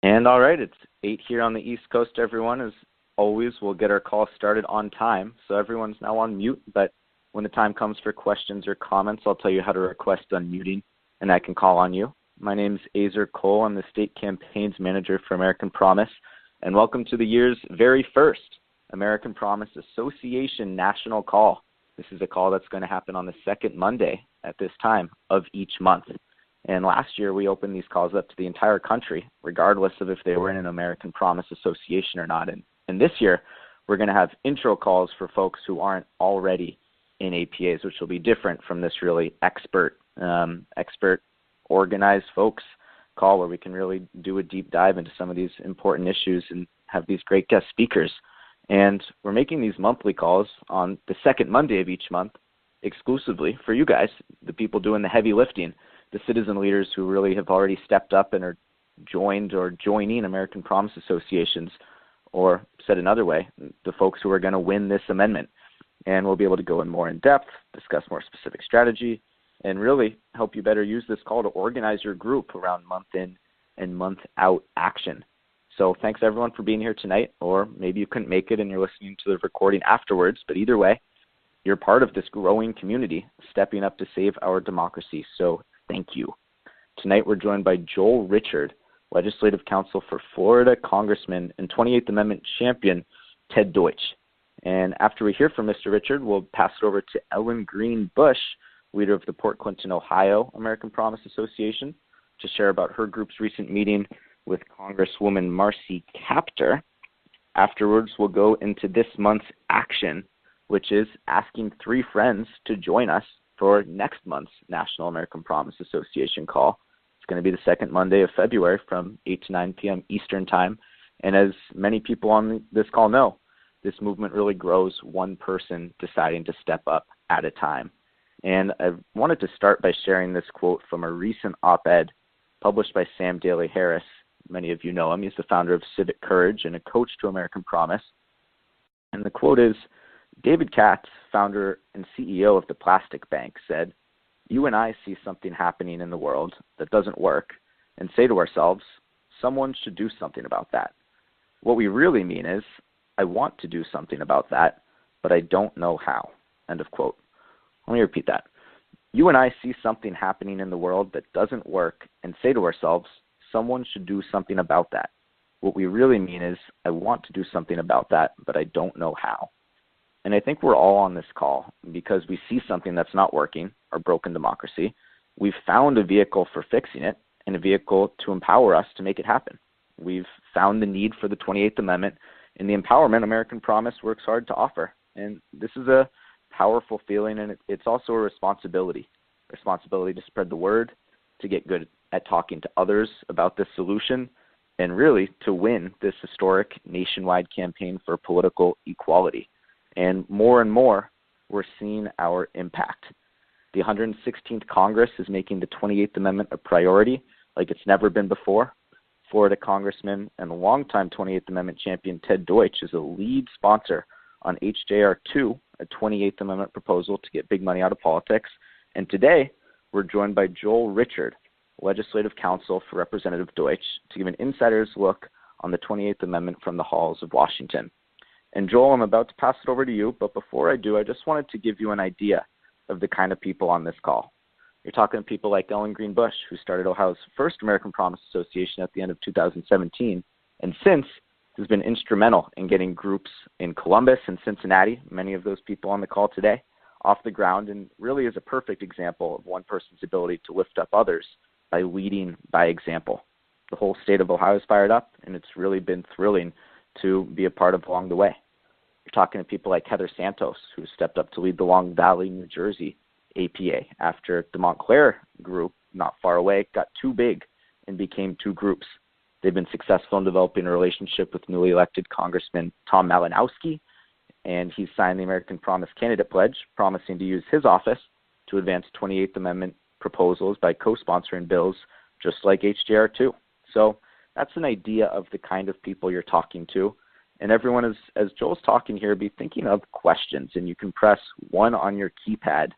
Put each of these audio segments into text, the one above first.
And all right, it's 8 here on the East Coast, everyone. As always, we'll get our call started on time. So everyone's now on mute, but when the time comes for questions or comments, I'll tell you how to request unmuting, and I can call on you. My name is Azer Cole. I'm the State Campaigns Manager for American Promise, and welcome to the year's very first American Promise Association National Call. This is a call that's going to happen on the second Monday at this time of each month. And last year, we opened these calls up to the entire country, regardless of if they were in an American Promise Association or not. And this year, we're going to have intro calls for folks who aren't already in APAs, which will be different from this really expert organized folks call where we can really do a deep dive into some of these important issues and have these great guest speakers. And we're making these monthly calls on the second Monday of each month exclusively for you guys, the people doing the heavy lifting, the citizen leaders who really have already stepped up and are joined or joining American Promise Associations, or said another way, the folks who are going to win this amendment. And we'll be able to go in more in depth, discuss more specific strategy, and really help you better use this call to organize your group around month in and month out action. So thanks everyone for being here tonight, or maybe you couldn't make it and you're listening to the recording afterwards, but either way, you're part of this growing community stepping up to save our democracy. So thank you. Tonight we're joined by Joel Richard, Legislative Counsel for Florida Congressman and 28th Amendment champion Ted Deutch. And after we hear from Mr. Richard, we'll pass it over to Ellen Greene Bush, leader of the Port Clinton, Ohio American Promise Association, to share about her group's recent meeting with Congresswoman Marcy Kaptur. Afterwards, we'll go into this month's action, which is asking 3 friends to join us for next month's National American Promise Association call. It's going to be the second Monday of February from 8 to 9 p.m. Eastern Time. And as many people on this call know, this movement really grows one person deciding to step up at a time. And I wanted to start by sharing this quote from a recent op-ed published by Sam Daly Harris. Many of you know him. He's the founder of Civic Courage and a coach to American Promise. And the quote is, David Katz, founder and CEO of the Plastic Bank, said, "You and I see something happening in the world that doesn't work and say to ourselves, someone should do something about that. What we really mean is, I want to do something about that, but I don't know how." End of quote. Let me repeat that. You and I see something happening in the world that doesn't work and say to ourselves, someone should do something about that. What we really mean is, I want to do something about that, but I don't know how. And I think we're all on this call because we see something that's not working, our broken democracy. We've found a vehicle for fixing it and a vehicle to empower us to make it happen. We've found the need for the 28th Amendment and the empowerment American Promise works hard to offer. And this is a powerful feeling, and it's also a responsibility to spread the word, to get good at talking to others about this solution, and really to win this historic nationwide campaign for political equality. And more, we're seeing our impact. The 116th Congress is making the 28th Amendment a priority like it's never been before. Florida Congressman and longtime 28th Amendment champion Ted Deutch is a lead sponsor on HJR 2, a 28th Amendment proposal to get big money out of politics. And today, we're joined by Joel Richard, Legislative Counsel for Representative Deutch, to give an insider's look on the 28th Amendment from the halls of Washington. And Joel, I'm about to pass it over to you, but before I do, I just wanted to give you an idea of the kind of people on this call. You're talking to people like Ellen Greene Bush, who started Ohio's first American Promise Association at the end of 2017, and since has been instrumental in getting groups in Columbus and Cincinnati, many of those people on the call today, off the ground, and really is a perfect example of one person's ability to lift up others by leading by example. The whole state of Ohio is fired up, and it's really been thrilling to be a part of along the way. You're talking to people like Heather Santos, who stepped up to lead the Long Valley, New Jersey APA after the Montclair group, not far away, got too big and became 2 groups. They've been successful in developing a relationship with newly elected Congressman Tom Malinowski, and he's signed the American Promise Candidate Pledge, promising to use his office to advance 28th Amendment proposals by co-sponsoring bills just like HJR 2. So that's an idea of the kind of people you're talking to. And everyone, as Joel's talking here, be thinking of questions, and you can press 1 on your keypad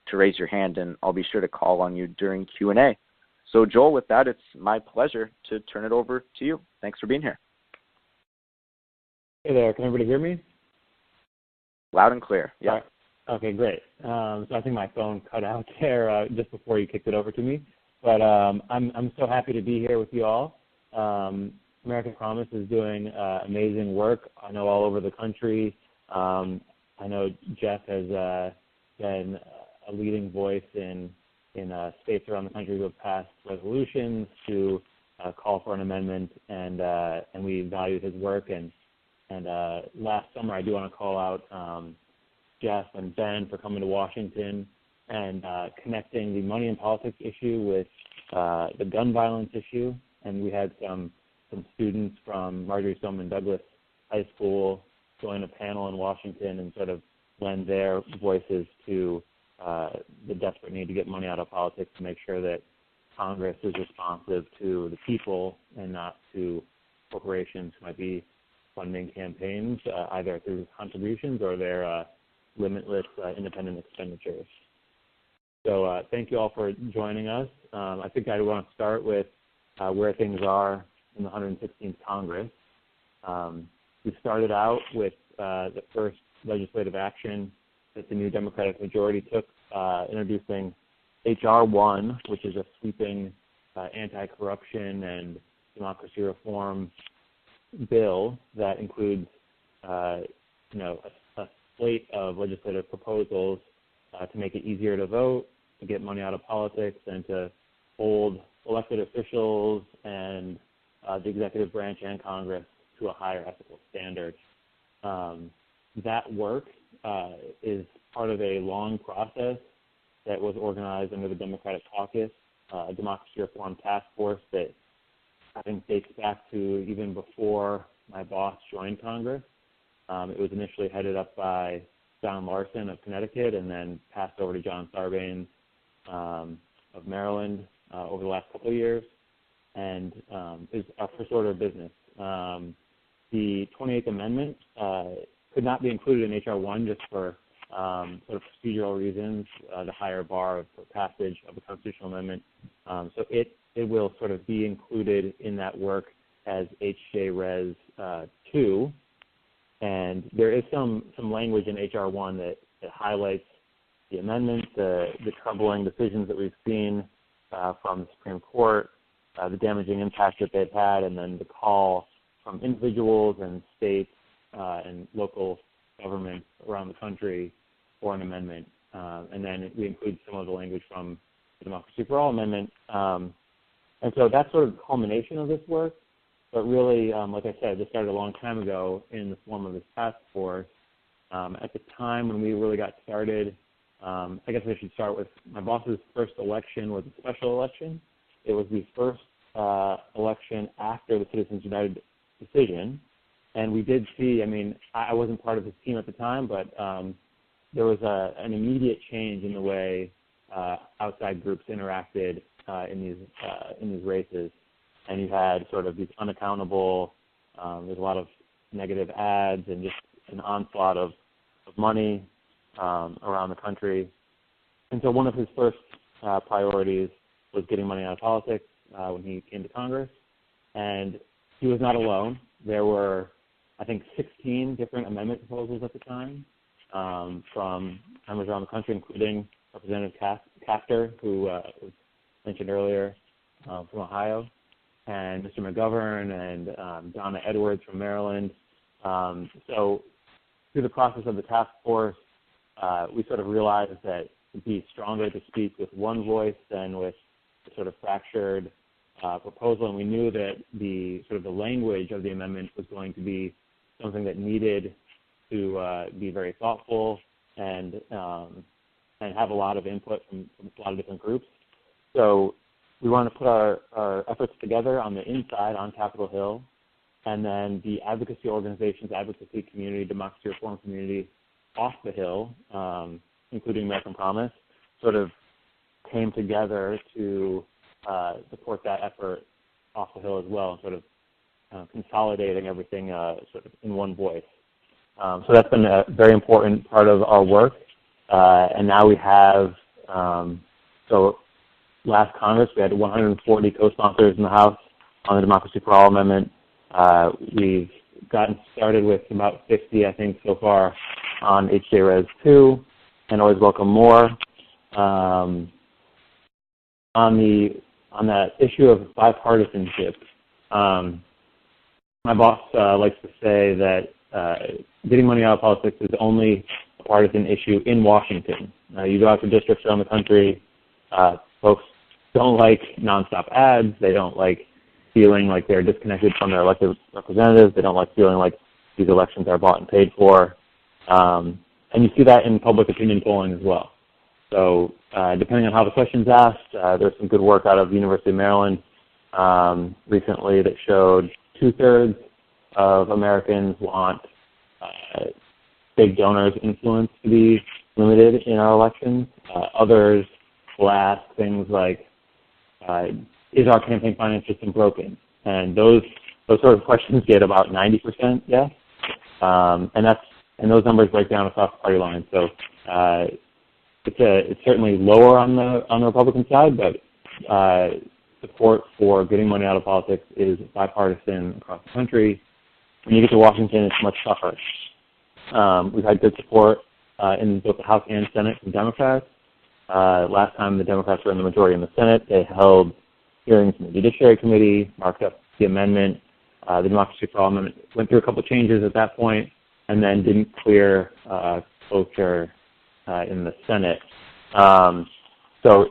to raise your hand, and I'll be sure to call on you during Q&A. So Joel, with that, it's my pleasure to turn it over to you. Thanks for being here. Hey there, can everybody hear me? Loud and clear, yeah. Right. Okay, great. So I think my phone cut out there just before you kicked it over to me. But I'm so happy to be here with you all. American Promise is doing amazing work, I know, all over the country. I know Jeff has been a leading voice in states around the country who have passed resolutions to call for an amendment, and we value his work. And last summer, I do want to call out Jeff and Ben for coming to Washington and connecting the money in politics issue with the gun violence issue. And we had some students from Marjorie Stoneman Douglas High School join a panel in Washington and sort of lend their voices to the desperate need to get money out of politics to make sure that Congress is responsive to the people and not to corporations who might be funding campaigns, either through contributions or their limitless independent expenditures. So thank you all for joining us. I think I want to start with where things are in the 116th Congress. We started out with the first legislative action that the new Democratic majority took, introducing H.R. 1, which is a sweeping anti-corruption and democracy reform bill that includes, a slate of legislative proposals to make it easier to vote, to get money out of politics, and to hold elected officials and the executive branch and Congress to a higher ethical standard. That work is part of a long process that was organized under the Democratic Caucus, a democracy reform task force that I think dates back to even before my boss joined Congress. It was initially headed up by John Larson of Connecticut and then passed over to John Sarbanes of Maryland over the last couple of years, and is our first order of business. The 28th Amendment could not be included in H.R. 1 just for sort of procedural reasons, the higher bar for passage of a constitutional amendment. So it will sort of be included in that work as H.J. Res. 2. And there is some language in H.R. 1 that highlights the amendment, the troubling decisions that we've seen from the Supreme Court, the damaging impact that they've had, and then the call from individuals and states and local governments around the country for an amendment. And then we include some of the language from the Democracy for All Amendment. And so that's sort of the culmination of this work. But really, like I said, this started a long time ago in the form of this task force. At the time when we really got started, I guess I should start with my boss's first election was a special election. It was the first election after the Citizens United decision. And we did see, I mean, I wasn't part of his team at the time, but there was an immediate change in the way outside groups interacted in these races. And you had sort of these unaccountable, there's a lot of negative ads and just an onslaught of money around the country. And so one of his first priorities was getting money out of politics when he came to Congress. And he was not alone. There were, I think, 16 different amendment proposals at the time from members around the country, including Representative Castor, who was mentioned earlier from Ohio, and Mr. McGovern and Donna Edwards from Maryland. So through the process of the task force, we sort of realized that it would be stronger to speak with one voice than with a sort of fractured proposal, and we knew that the sort of the language of the amendment was going to be something that needed to be very thoughtful and have a lot of input from a lot of different groups. So we wanted to put our efforts together on the inside, on Capitol Hill, and then the advocacy organizations, advocacy community, democracy reform community off the Hill, including American Promise, sort of came together to support that effort off the Hill as well, and sort of consolidating everything sort of in one voice. So that's been a very important part of our work. And now we have, so last Congress, we had 140 co-sponsors in the House on the Democracy for All Amendment. We've gotten started with about 50, I think, so far on HJRES 2, and always welcome more. On that issue of bipartisanship, my boss likes to say that getting money out of politics is only a partisan issue in Washington. You go out to districts around the country, folks don't like nonstop ads. They don't like feeling like they're disconnected from their elected representatives. They don't like feeling like these elections are bought and paid for. And you see that in public opinion polling as well. So depending on how the question's asked, there's some good work out of the University of Maryland recently that showed 2/3 of Americans want big donors' influence to be limited in our elections. Others will ask things like, is our campaign finance system broken? And those sort of questions get about 90% yes. And those numbers break down across the party line. So it's certainly lower on the Republican side, but support for getting money out of politics is bipartisan across the country. When you get to Washington, it's much tougher. We've had good support in both the House and Senate from Democrats. Last time the Democrats were in the majority in the Senate, they held hearings in the Judiciary Committee, marked up the amendment. The Democracy for All Amendment went through a couple changes at that point, and then didn't clear cloture in the Senate. So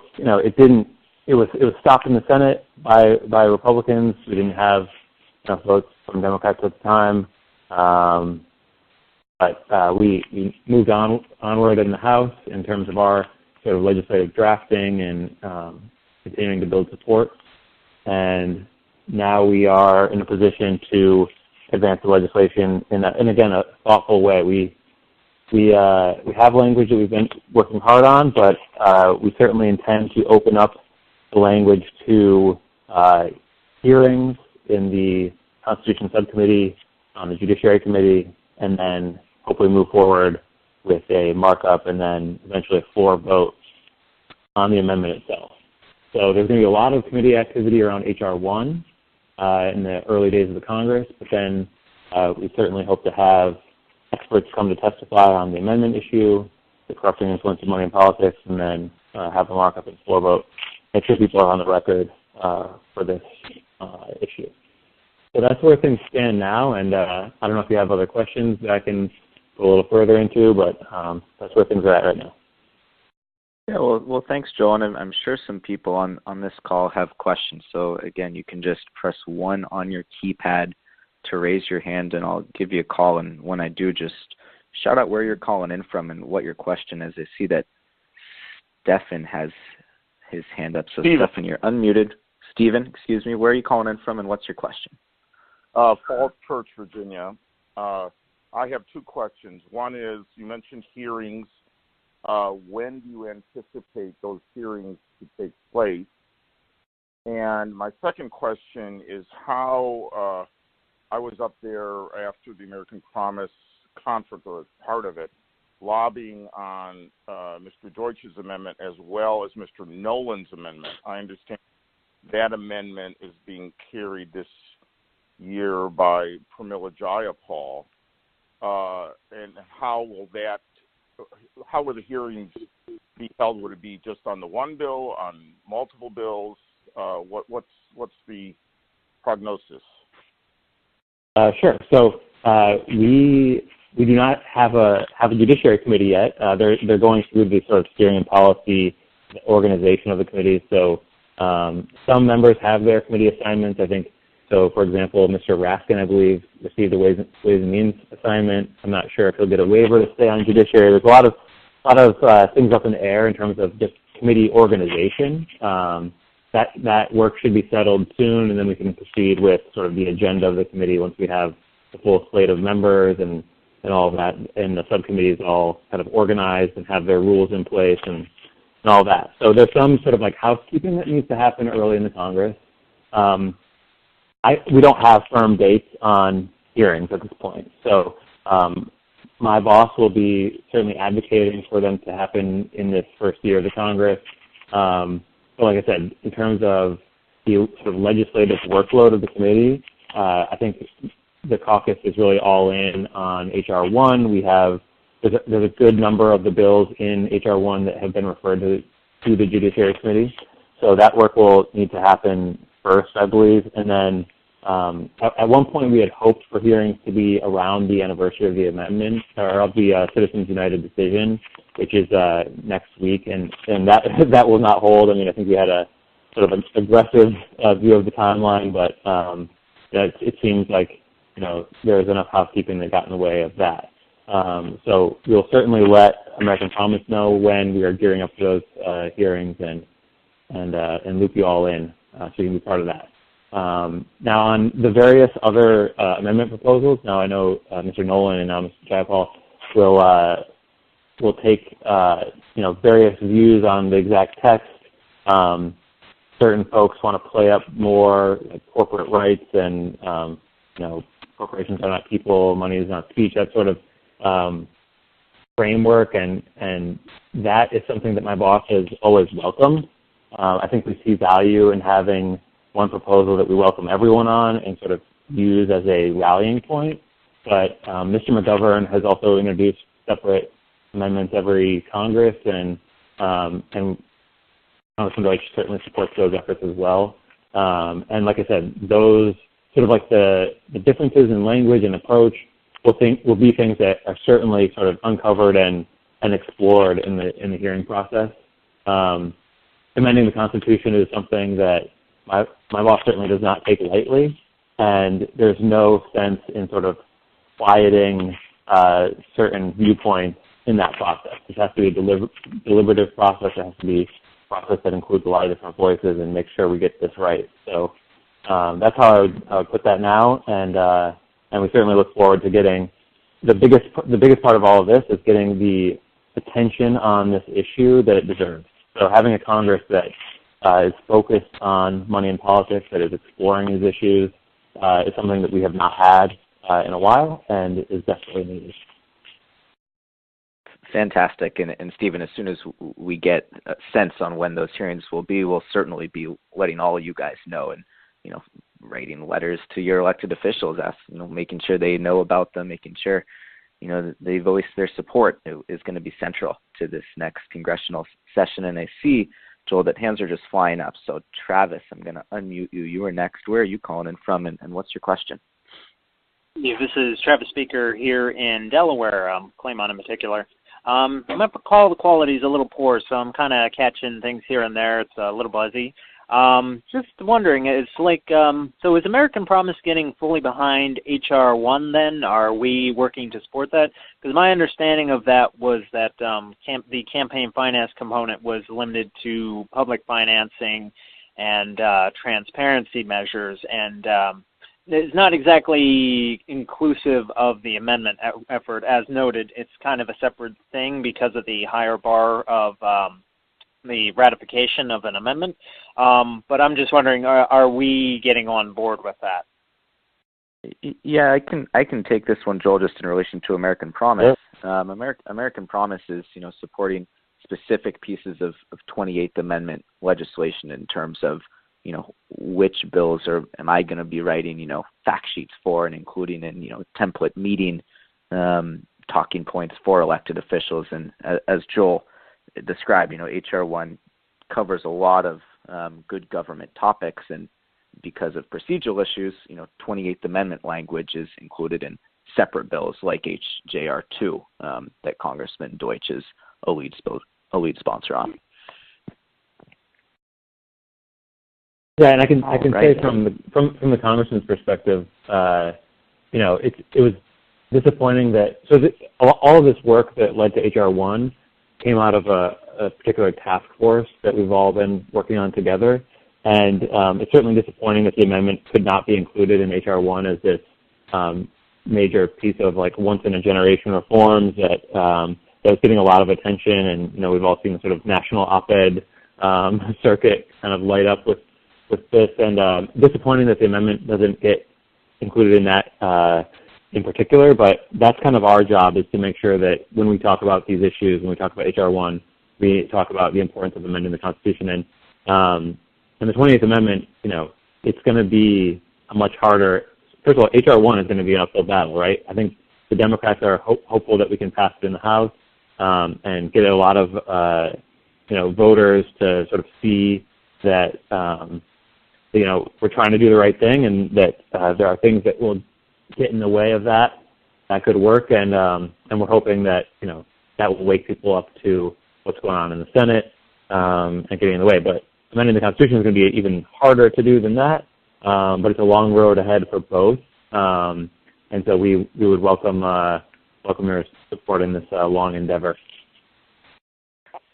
it was stopped in the Senate by Republicans. We didn't have enough votes from Democrats at the time. But we moved onward in the House in terms of our sort of legislative drafting and continuing to build support. And now we are in a position to advance the legislation in again, a thoughtful way. We have language that we've been working hard on, but we certainly intend to open up the language to hearings in the Constitution Subcommittee, on the Judiciary Committee, and then hopefully move forward with a markup and then eventually a floor vote on the amendment itself. So there's going to be a lot of committee activity around H.R. 1 in the early days of the Congress, but then we certainly hope to have experts come to testify on the amendment issue, the corrupting influence of money in politics, and then have a markup and floor vote. Make sure people are on the record for this issue. So that's where things stand now, and I don't know if you have other questions that I can go a little further into, but that's where things are at right now. Yeah, well, thanks, Joel, and I'm sure some people on this call have questions. So again, you can just press 1 on your keypad to raise your hand, and I'll give you a call. And when I do, just shout out where you're calling in from and what your question is. I see that Stephen has his hand up. So Stephen, you're unmuted. Stephen, excuse me, where are you calling in from, and what's your question? Falls Church, Virginia. I have 2 questions. One is, you mentioned hearings. When do you anticipate those hearings to take place? And my second question is how I was up there after the American Promise conference, or as part of it, lobbying on Mr. Deutch's amendment as well as Mr. Nolan's amendment. I understand that amendment is being carried this year by Pramila Jayapal. And how will the hearings be held? Would it be just on the one bill, on multiple bills? What's the prognosis? Sure. So we do not have a Judiciary Committee yet. They're going through the sort of steering and policy organization of the committee. So some members have their committee assignments. I think so. For example, Mr. Raskin, I believe, received a Ways and Means assignment. I'm not sure if he'll get a waiver to stay on Judiciary. There's a lot of things up in the air in terms of just committee organization. That work should be settled soon, and then we can proceed with sort of the agenda of the committee once we have the full slate of members and all of that, and the subcommittees all kind of organized and have their rules in place and all that. So there's some sort of like housekeeping that needs to happen early in the Congress. We don't have firm dates on hearings at this point. So my boss will be certainly advocating for them to happen in this first year of the Congress. but like I said, in terms of the sort of legislative workload of the committee, I think the caucus is really all in on H.R. 1. There's a good number of the bills in H.R. 1 that have been referred to the Judiciary Committee. So that work will need to happen first, I believe. And then at one point we had hoped for hearings to be around the anniversary of the amendment, or of the Citizens United decision, which is next week. And that will not hold. I mean, I think we had a sort of an aggressive view of the timeline, but it seems like, there is enough housekeeping that got in the way of that. So we'll certainly let American Promise know when we are gearing up for those hearings and loop you all in so you can be part of that. Now on the various other amendment proposals, now I know Mr. Nolan and now Mr. Jayapal will take various views on the exact text. Certain folks want to play up more like corporate rights and corporations are not people, money is not speech, that sort of framework, and that is something that my boss has always welcomed. I think we see value in having one proposal that we welcome everyone on and sort of use as a rallying point. But Mr. McGovern has also introduced separate amendments every Congress, and Congressman Deutch certainly supports those efforts as well. And like I said, those sort of like the differences in language and approach will be things that are certainly sort of uncovered and explored in the hearing process. Amending the Constitution is something that my boss certainly does not take lightly, and there's no sense in sort of quieting certain viewpoints in that process. It has to be a deliberative process. It has to be a process that includes a lot of different voices and make sure we get this right. So that's how I would put that now, and we certainly look forward to getting the biggest part of all of this is getting the attention on this issue that it deserves. So having a Congress that is focused on money and politics, that is exploring these issues, is something that we have not had in a while and is definitely needed. Fantastic. And Stephen, as soon as we get a sense on when those hearings will be, we'll certainly be letting all of you guys know and, writing letters to your elected officials, making sure they know about them, making sure, they voice their support is going to be central to this next congressional session. And I see, Joel, that hands are just flying up. So Travis, I'm going to unmute you. You are next. Where are you calling in from, and what's your question? Yeah, this is Travis Speaker here in Delaware, Claymont in particular. My call quality is a little poor, so I'm kind of catching things here and there. It's a little buzzy. Just wondering, it's like, so is American Promise getting fully behind H.R. 1 then? Are we working to support that? Because my understanding of that was that the campaign finance component was limited to public financing and transparency measures, and it's not exactly inclusive of the amendment effort. As noted, it's kind of a separate thing because of the higher bar of the ratification of an amendment. But I'm just wondering, are we getting on board with that? Yeah, I can take this one, Joel, just in relation to American Promise. Yeah. American Promise is, supporting specific pieces of 28th Amendment legislation in terms of, which bills am I going to be writing, fact sheets for and including in, template meeting talking points for elected officials. And as Joel described, H.R. 1 covers a lot of good government topics, and because of procedural issues, 28th Amendment language is included in separate bills like H.J.R. 2 that Congressman Deutch is a lead sponsor on. Yeah, and I can say from the congressman's perspective, it was disappointing that all of this work that led to H.R. 1 came out of a particular task force that we've all been working on together, and it's certainly disappointing that the amendment could not be included in H.R. 1 as this major piece of like once in a generation reforms that was getting a lot of attention, and we've all seen the sort of national op-ed circuit kind of light up with this, and disappointing that the amendment doesn't get included in that in particular, but that's kind of our job, is to make sure that when we talk about these issues, when we talk about H.R. 1, we talk about the importance of amending the Constitution, And the 28th Amendment, it's going to be a much harder. First of all, H.R. 1 is going to be an uphill battle, right? I think the Democrats are hopeful that we can pass it in the House and get a lot of voters to sort of see that we're trying to do the right thing, and that there are things that will get in the way of that could work, and we're hoping that that will wake people up to what's going on in the Senate and getting in the way. But amending the Constitution is going to be even harder to do than that, but it's a long road ahead for both, and so we would welcome your support in this long endeavor.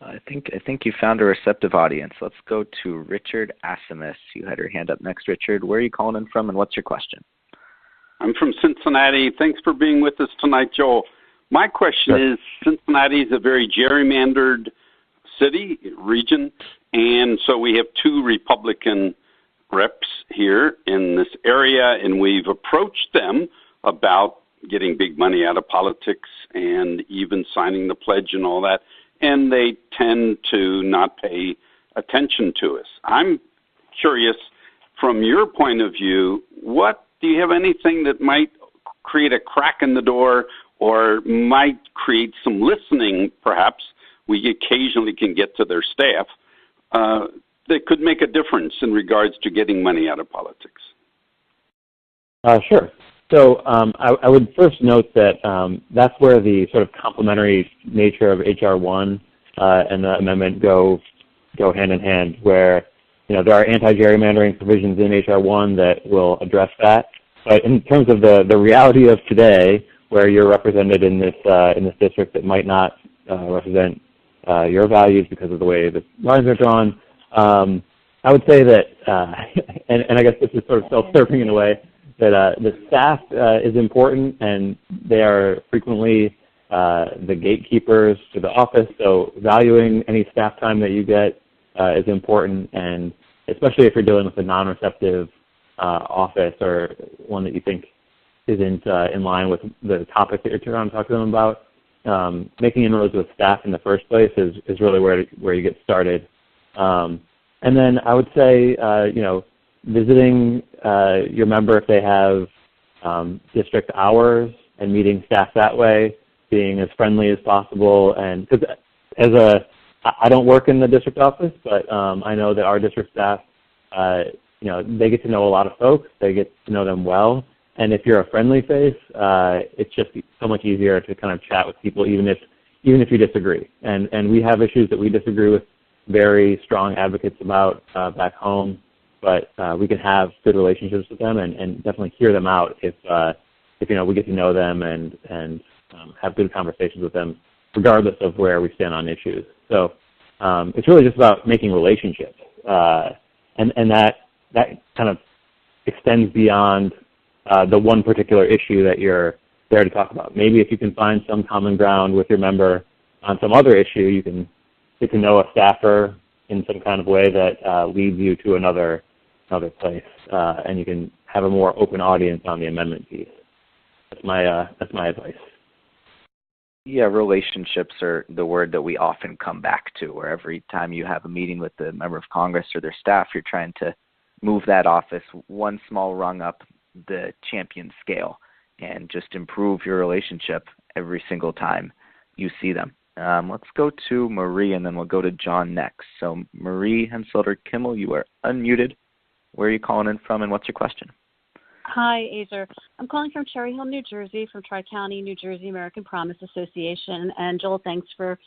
I think you found a receptive audience. Let's go to Richard Asimus. You had your hand up next, Richard. Where are you calling in from, and what's your question? I'm from Cincinnati. Thanks for being with us tonight, Joel. My question is, Cincinnati is a very gerrymandered city, region, and so we have 2 Republican reps here in this area, and we've approached them about getting big money out of politics and even signing the pledge and all that, and they tend to not pay attention to us. I'm curious, from your point of view, do you have anything that might create a crack in the door or might create some listening, perhaps? We occasionally can get to their staff that could make a difference in regards to getting money out of politics. Sure. So I would first note that that's where the sort of complementary nature of H.R. 1 and the amendment go hand in hand, where there are anti-gerrymandering provisions in H.R. 1 that will address that. But in terms of the reality of today, where you're represented in this district that might not represent your values because of the way the lines are drawn, I would say that, and I guess this is sort of self-serving in a way, that the staff is important, and they are frequently the gatekeepers to the office, so valuing any staff time that you get is important, and especially if you're dealing with a non-receptive office or one that you think isn't in line with the topic that you're trying to talk to them about, making inroads with staff in the first place is really where you get started. And then I would say, visiting your member if they have district hours and meeting staff that way, being as friendly as possible. And because I don't work in the district office, but I know that our district staff, they get to know a lot of folks. They get to know them well. And if you're a friendly face, it's just so much easier to kind of chat with people, even if you disagree. And we have issues that we disagree with very strong advocates about back home, but we can have good relationships with them and definitely hear them out if we get to know them and have good conversations with them, regardless of where we stand on issues. So it's really just about making relationships, and that kind of extends beyond the one particular issue that you're there to talk about. Maybe if you can find some common ground with your member on some other issue, you can get to know a staffer in some kind of way that leads you to another place, and you can have a more open audience on the amendment piece. That's my advice. Yeah, relationships are the word that we often come back to, where every time you have a meeting with the member of Congress or their staff, you're trying to move that office one small rung up the champion scale and just improve your relationship every single time you see them. Let's go to Marie, and then we'll go to John next. So Marie Henselder-Kimmel, you are unmuted. Where are you calling in from, and what's your question? Hi, Azer. I'm calling from Cherry Hill, New Jersey, from Tri-County, New Jersey American Promise Association. And Joel, thanks for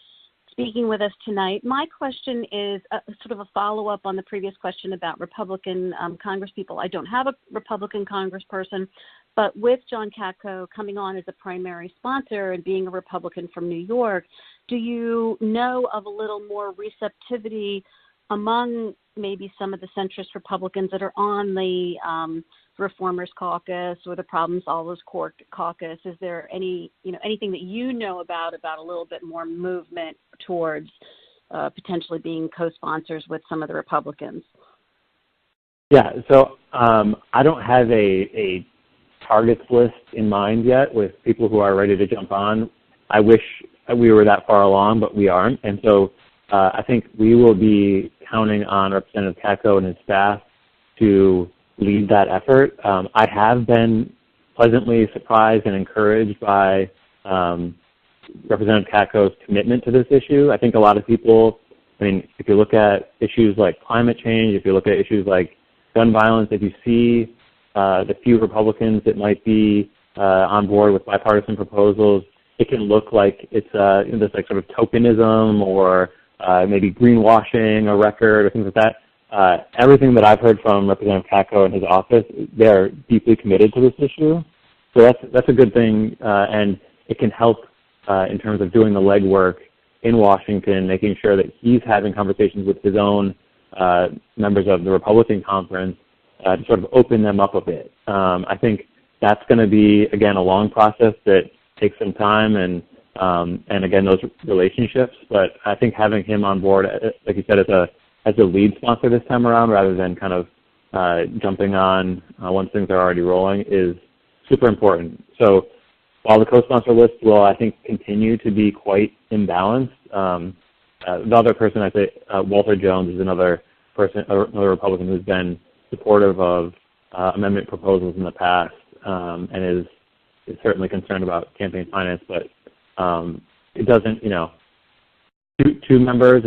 speaking with us tonight. My question is sort of a follow-up on the previous question about Republican congresspeople. I don't have a Republican congressperson, but with John Katko coming on as a primary sponsor and being a Republican from New York, do you know of a little more receptivity among maybe some of the centrist Republicans that are on the Reformers Caucus or the Problem Solvers Caucus? Is there anything that you know about a little bit more movement towards potentially being co-sponsors with some of the Republicans? Yeah, so I don't have a targets list in mind yet with people who are ready to jump on. I wish we were that far along, but we aren't. And so I think we will be counting on Representative Kako and his staff to lead that effort. I have been pleasantly surprised and encouraged by Representative Kako's commitment to this issue. I think a lot of people, I mean, if you look at issues like climate change, if you look at issues like gun violence, if you see the few Republicans that might be on board with bipartisan proposals, it can look like it's this like sort of tokenism or maybe greenwashing a record or things like that. Everything that I've heard from Representative Kako and his office, they're deeply committed to this issue. So that's a good thing, and it can help in terms of doing the legwork in Washington, making sure that he's having conversations with his own members of the Republican conference to sort of open them up a bit. I think that's going to be, again, a long process that takes some time and again, those relationships. But I think having him on board, like you said, as a lead sponsor this time around, rather than kind of jumping on once things are already rolling, is super important. So while the co-sponsor list will, I think, continue to be quite imbalanced, the other person, I say, Walter Jones, is another Republican who's been supportive of amendment proposals in the past and is certainly concerned about campaign finance, but it doesn't, two members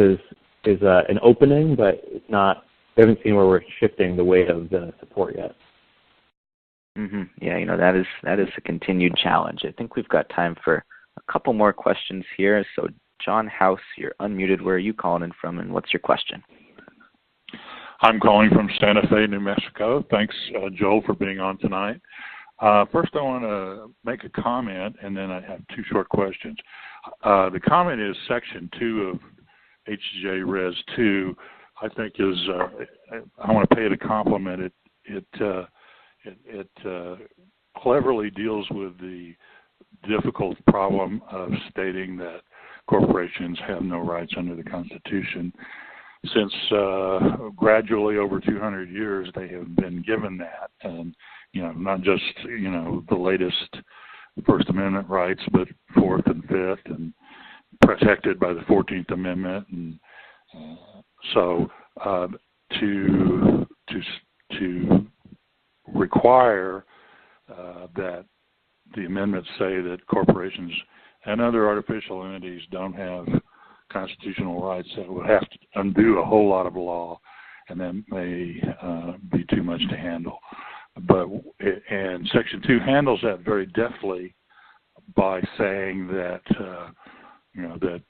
is an opening, but it's not, we haven't seen where we're shifting the weight of the support yet. Mm-hmm. Yeah, that is a continued challenge. I think we've got time for a couple more questions here. So, John House, you're unmuted. Where are you calling in from, and what's your question? I'm calling from Santa Fe, New Mexico. Thanks, Joel, for being on tonight. First, I want to make a comment, and then I have two short questions. The comment is Section 2 of HJ Res 2, I think is, I want to pay it a compliment. It cleverly deals with the difficult problem of stating that corporations have no rights under the Constitution. Since gradually over 200 years they have been given that, and not just the latest First Amendment rights, but Fourth and Fifth, and protected by the 14th Amendment, and so to require that the amendments say that corporations and other artificial entities don't have constitutional rights, that would have to undo a whole lot of law, and that may be too much to handle. And Section 2 handles that very deftly by saying that that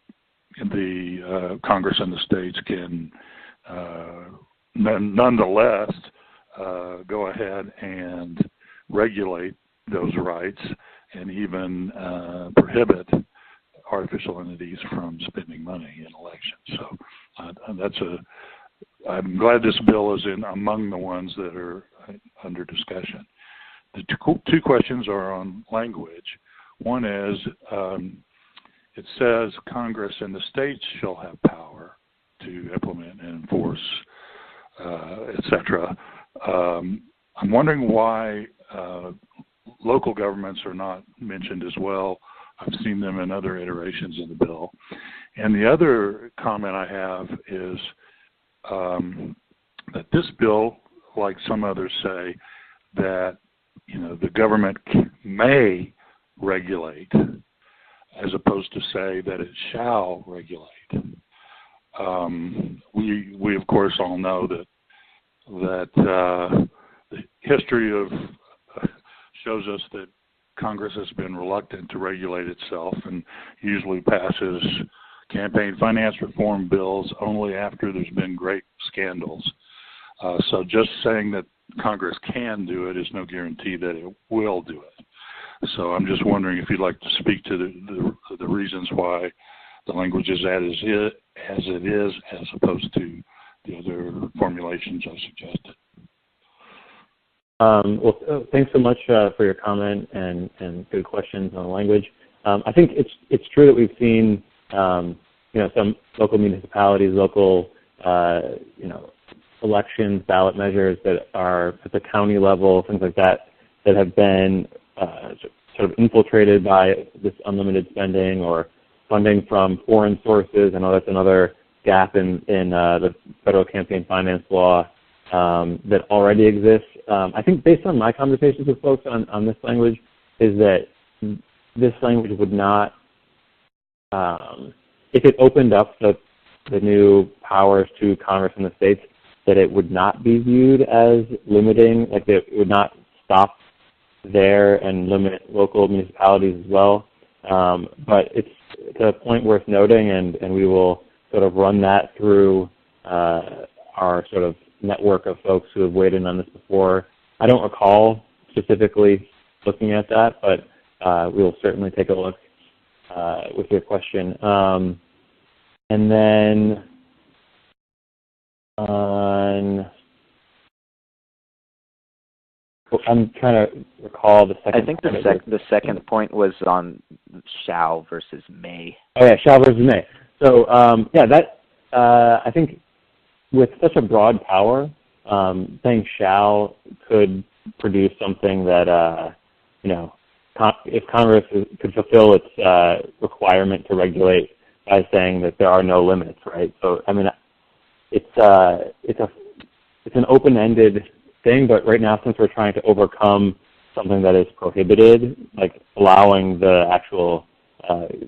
the Congress and the states can nonetheless go ahead and regulate those rights and even prohibit artificial entities from spending money in elections. So I'm glad this bill is among the ones that are under discussion. The two questions are on language. One is, it says Congress and the states shall have power to implement and enforce, etc. I'm wondering why local governments are not mentioned as well. I've seen them in other iterations of the bill. And the other comment I have is that this bill, like some others say, that the government may regulate, as opposed to say that it shall regulate. We of course all know that the history shows us that Congress has been reluctant to regulate itself and usually passes campaign finance reform bills only after there's been great scandals. So just saying that Congress can do it is no guarantee that it will do it. So I'm just wondering if you'd like to speak to the reasons why the language is as it is, as opposed to the other formulations I suggested. Well, thanks so much for your comment and good questions on the language. I think it's true that we've seen some local municipalities, local elections, ballot measures that are at the county level, things like that, that have been sort of infiltrated by this unlimited spending or funding from foreign sources. I know that's another gap in the federal campaign finance law that already exists. I think based on my conversations with folks on this language is that this language would not, if it opened up the new powers to Congress and the states, that it would not be viewed as limiting, like it would not stop there and limit local municipalities as well. But it's a point worth noting, and we will sort of run that through our sort of network of folks who have weighed in on this before. I don't recall specifically looking at that, but we will certainly take a look with your question. And then I'm trying to recall the second. I think the second point was on shall versus may. Oh yeah, shall versus may. So yeah, that I think with such a broad power, saying shall could produce something that if Congress could fulfill its requirement to regulate by saying that there are no limits, right? So I mean, it's an open-ended thing, but right now, since we're trying to overcome something that is prohibited, like allowing the actual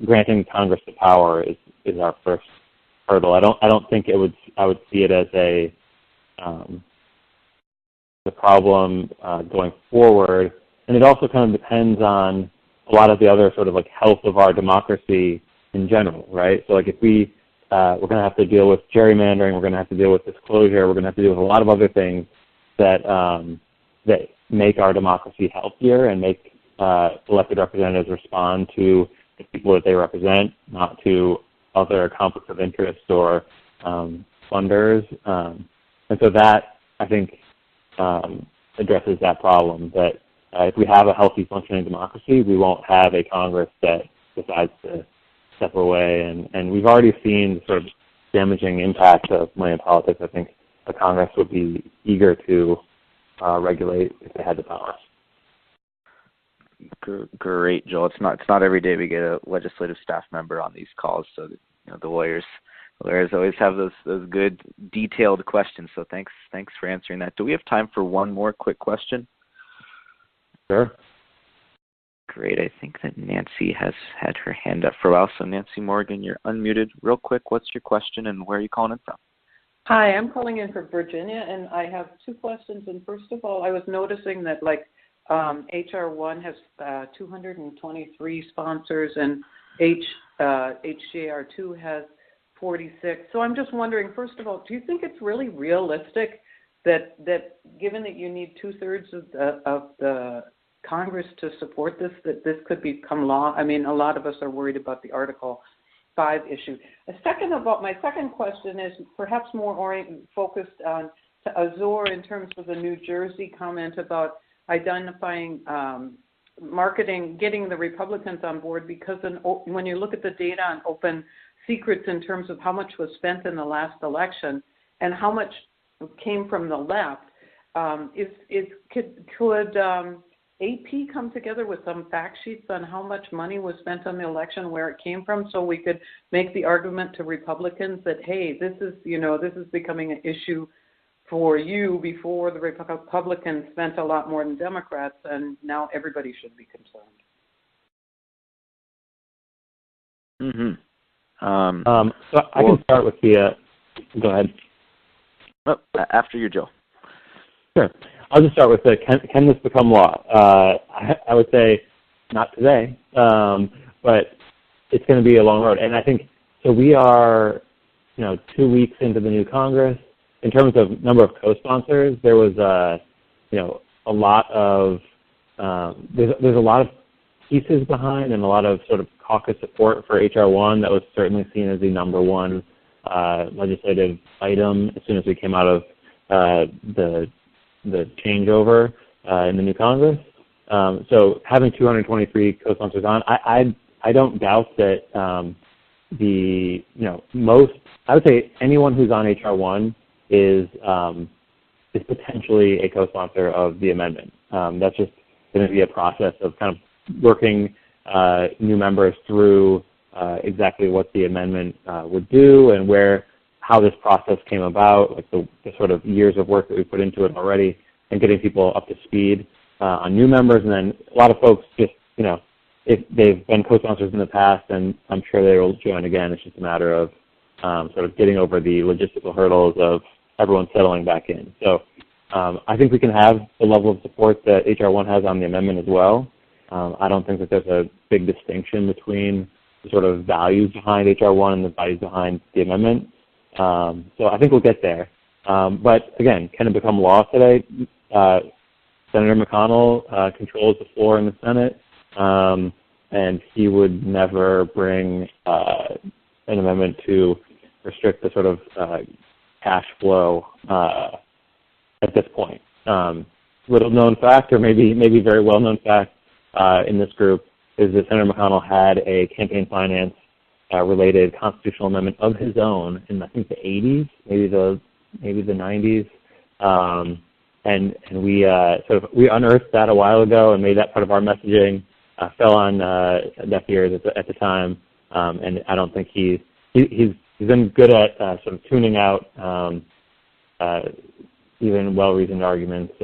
granting Congress the power is our first hurdle. I don't think I would see it as the problem going forward, and it also kind of depends on a lot of the other sort of like health of our democracy in general, right? So like if we're going to have to deal with gerrymandering, we're going to have to deal with disclosure, we're going to have to deal with a lot of other things that that make our democracy healthier and make elected representatives respond to the people that they represent, not to other conflicts of interest or funders. And so that, I think, addresses that problem, that if we have a healthy functioning democracy, we won't have a Congress that decides to step away. And we've already seen the sort of damaging impact of money in politics. I think a Congress would be eager to regulate if they had the power. Great, Joel. It's not every day we get a legislative staff member on these calls, so that, the lawyers always have those good detailed questions. So thanks for answering that. Do we have time for one more quick question? Sure. Great. I think that Nancy has had her hand up for a while. So Nancy Morgan, you're unmuted. Real quick, what's your question and where are you calling in from? Hi, I'm calling in from Virginia, and I have two questions. And first of all, I was noticing that HR 1 has 223 sponsors, and HJR 2 has 46. So I'm just wondering, first of all, do you think it's really realistic that given that you need 2/3 of the Congress to support this, that this could become law? I mean, a lot of us are worried about the Article 5 issue. My second question is perhaps more focused on to Azor in terms of the New Jersey comment about identifying marketing, getting the Republicans on board, because when you look at the data on open secrets in terms of how much was spent in the last election and how much came from the left, could AP come together with some fact sheets on how much money was spent on the election, where it came from, so we could make the argument to Republicans that, hey, this is becoming an issue for you. Before, the Republicans spent a lot more than Democrats, and now everybody should be concerned. Mm-hmm. So I can start with the. Go ahead. Oh, after you, Joe. Sure. I'll just start with can this become law? I would say not today, but it's going to be a long road. And I think, so we are, 2 weeks into the new Congress. In terms of number of co-sponsors, there was, a lot of, there's a lot of pieces behind and a lot of sort of caucus support for HR 1 that was certainly seen as the number one legislative item as soon as we came out of the changeover in the new Congress. So having 223 co-sponsors on, I don't doubt that I would say anyone who's on HR 1 is potentially a co-sponsor of the amendment. That's just going to be a process of kind of working new members through exactly what the amendment would do and where how this process came about, like the sort of years of work that we put into it already, and getting people up to speed on new members. And then a lot of folks just, if they've been co-sponsors in the past, and I'm sure they will join again. It's just a matter of sort of getting over the logistical hurdles of everyone settling back in. So I think we can have the level of support that H.R. 1 has on the amendment as well. I don't think that there's a big distinction between the sort of values behind H.R. 1 and the values behind the amendment. So I think we'll get there. But again, can it become law today? Senator McConnell controls the floor in the Senate, and he would never bring an amendment to restrict the sort of cash flow at this point. Little known fact, or maybe very well known fact in this group, is that Senator McConnell had a campaign finance related constitutional amendment of his own in, I think, the 80s, maybe the 90s, and we we unearthed that a while ago and made that part of our messaging. Fell on deaf ears at the time, and I don't think he's been good at sort of tuning out even well-reasoned arguments,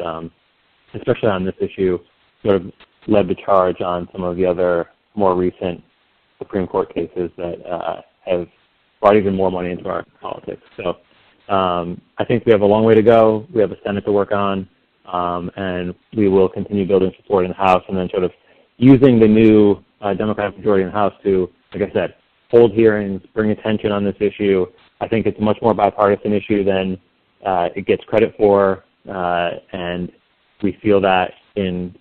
especially on this issue. Sort of led the charge on some of the other more recent Supreme Court cases that have brought even more money into our politics. So I think we have a long way to go. We have a Senate to work on, and we will continue building support in the House, and then sort of using the new Democratic majority in the House to, like I said, hold hearings, bring attention on this issue. I think it's a much more bipartisan issue than it gets credit for, and we feel that in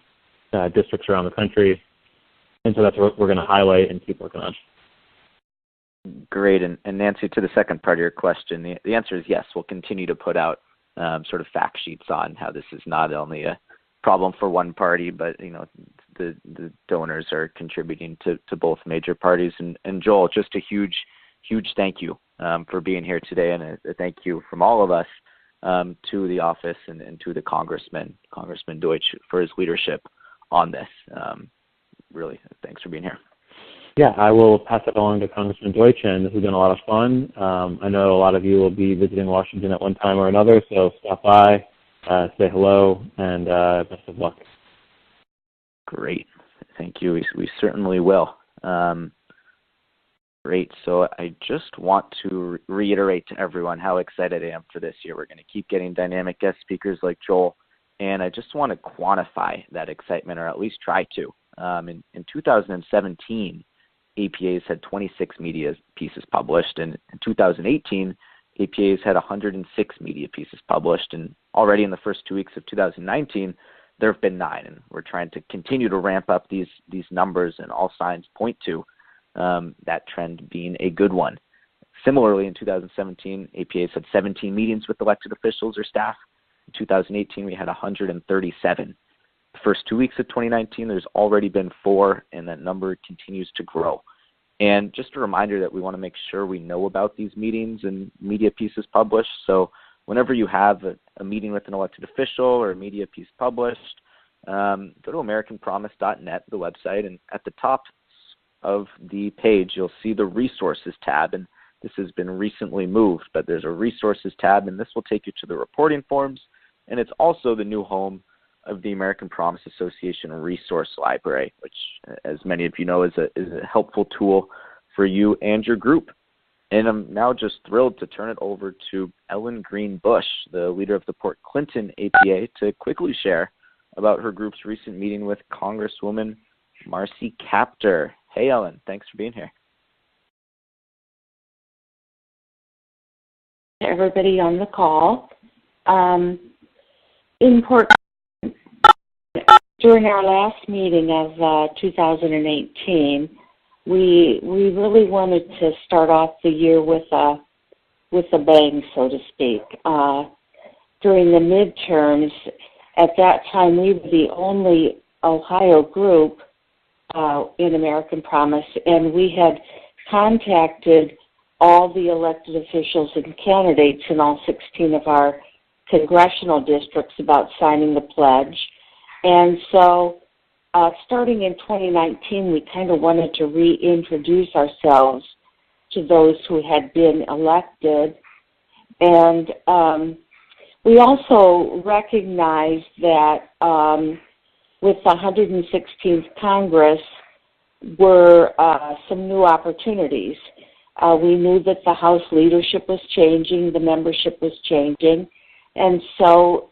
districts around the country. And so that's what we're going to highlight and keep working on. Great. And Nancy, to the second part of your question, the answer is yes. We'll continue to put out sort of fact sheets on how this is not only a problem for one party, but the donors are contributing to both major parties. And Joel, just a huge thank you for being here today, and a thank you from all of us to the office and to the Congressman Deutch, for his leadership on this. Really, thanks for being here. Yeah, I will pass it along to Congressman Deutch, and this has been a lot of fun. I know a lot of you will be visiting Washington at one time or another, so stop by, say hello, and best of luck. Great. Thank you. We certainly will. Great. So I just want to reiterate to everyone how excited I am for this year. We're going to keep getting dynamic guest speakers like Joel, and I just want to quantify that excitement, or at least try to. In 2017, APAs had 26 media pieces published, and in 2018, APAs had 106 media pieces published, and already in the first 2 weeks of 2019, there have been 9, and we're trying to continue to ramp up these numbers, and all signs point to that trend being a good one. Similarly, in 2017, APAs had 17 meetings with elected officials or staff. In 2018, we had 137. The first 2 weeks of 2019, there's already been 4, and that number continues to grow. And just a reminder that we want to make sure we know about these meetings and media pieces published. So whenever you have a meeting with an elected official or a media piece published, go to AmericanPromise.net, the website, and at the top of the page, you'll see the Resources tab. And this has been recently moved, but there's a Resources tab, and this will take you to the reporting forms. And it's also the new home of the American Promise Association Resource Library, which, as many of you know, is a helpful tool for you and your group. And I'm now just thrilled to turn it over to Ellen Greene Bush, the leader of the Port Clinton APA, to quickly share about her group's recent meeting with Congresswoman Marcy Kaptur. Hey, Ellen, thanks for being here. Everybody on the call. In Port, during our last meeting of 2018, we really wanted to start off the year with a bang, so to speak. During the midterms, at that time, we were the only Ohio group in American Promise, and we had contacted all the elected officials and candidates in all 16 of our congressional districts about signing the pledge. And so starting in 2019, we kind of wanted to reintroduce ourselves to those who had been elected And we also recognize that with the 116th Congress were some new opportunities. We knew that the House leadership was changing, the membership was changing, and so,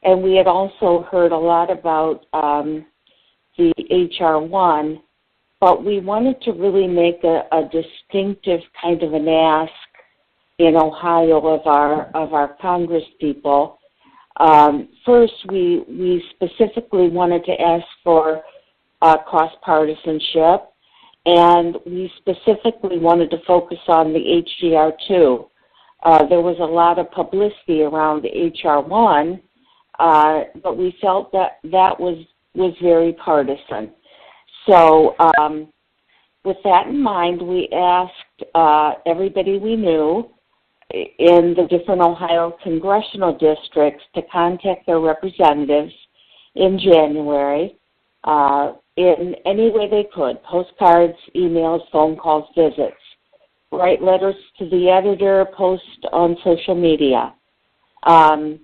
and we had also heard a lot about the H.R. 1, but we wanted to really make a distinctive kind of an ask in Ohio of our Congress people. First, we specifically wanted to ask for cross-partisanship, and we specifically wanted to focus on the HJR 2. There was a lot of publicity around HR 1, but we felt that was very partisan. So with that in mind, we asked everybody we knew in the different Ohio congressional districts to contact their representatives in January in any way they could: postcards, emails, phone calls, visits, write letters to the editor, post on social media. And